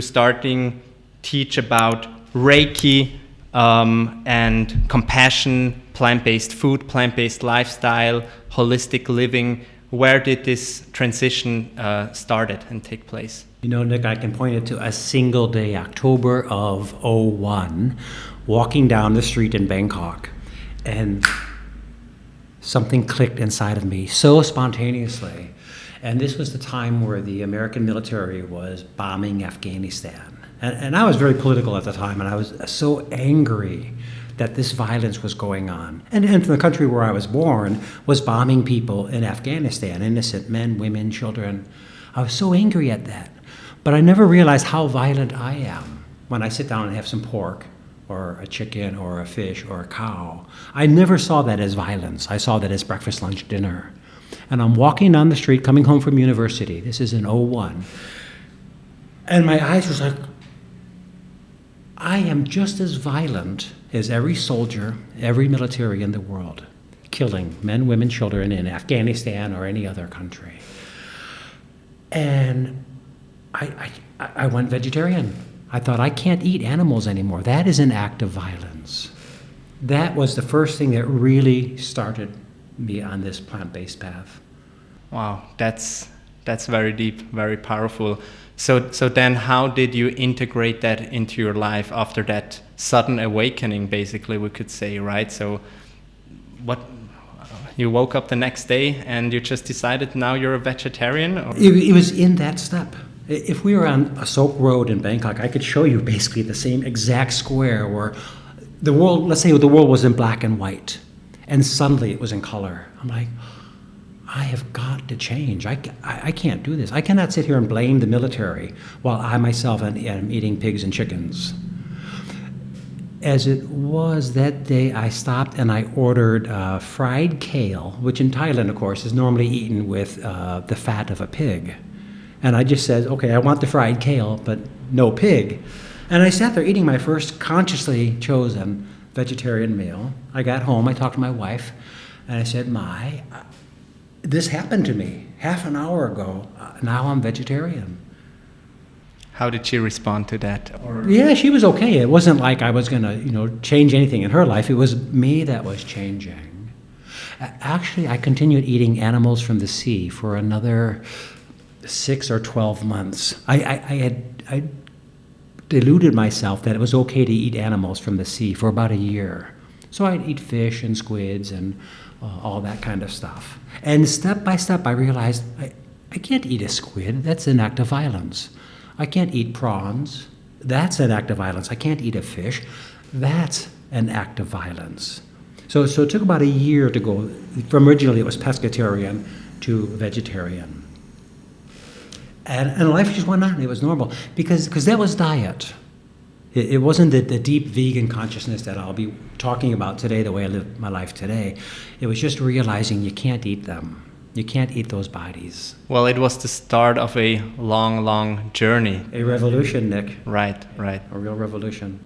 Starting teach about Reiki and compassion, plant-based food, plant-based lifestyle, holistic living. Where did this transition started and take place? You know, Nick, I can point it to a single day, October of '01, walking down the street in Bangkok, and something clicked inside of me so spontaneously. And this was the time where the American military was bombing Afghanistan. And I was very political at the time, and I was so angry that this violence was going on. And the country where I was born was bombing people in Afghanistan, innocent men, women, children. I was so angry at that. But I never realized how violent I am when I sit down and have some pork or a chicken or a fish or a cow. I never saw that as violence. I saw that as breakfast, lunch, dinner. And I'm walking down the street coming home from university. This is in '01. And my eyes was like, I am just as violent as every soldier, every military in the world, killing men, women, children in Afghanistan or any other country. And I went vegetarian. I thought, I can't eat animals anymore. That is an act of violence. That was the first thing that really started me on this plant-based path. Wow, that's very deep, very powerful. So then how did you integrate that into your life after that sudden awakening, basically, we could say, right? So what, you woke up the next day and you just decided now you're a vegetarian? Or? It was in that step. If we were on a Sok Road in Bangkok, I could show you basically the same exact square where the world, let's say the world was in black and white, and suddenly it was in color. I'm like, I have got to change. I can't do this. I cannot sit here and blame the military while I myself am eating pigs and chickens. As it was that day, I stopped and I ordered fried kale, which in Thailand, of course, is normally eaten with the fat of a pig. And I just said, okay, I want the fried kale, but no pig. And I sat there eating my first consciously chosen vegetarian meal. I got home, I talked to my wife, and I said, this happened to me half an hour ago. Now I'm vegetarian. How did she respond to that? Yeah, she was okay. It wasn't like I was going to, change anything in her life. It was me that was changing. Actually, I continued eating animals from the sea for another 6 or 12 months. I deluded myself that it was okay to eat animals from the sea for about a year. So I'd eat fish and squids and all that kind of stuff. And step by step, I realized I can't eat a squid. That's an act of violence. I can't eat prawns. That's an act of violence. I can't eat a fish. That's an act of violence. So it took about a year to go from originally it was pescatarian to vegetarian. And life just went on. It was normal because that was diet. It wasn't the deep vegan consciousness that I'll be talking about today, the way I live my life today. It was just realizing you can't eat them. You can't eat those bodies. Well, it was the start of a long, long journey. A revolution, Nick. Right. A real revolution.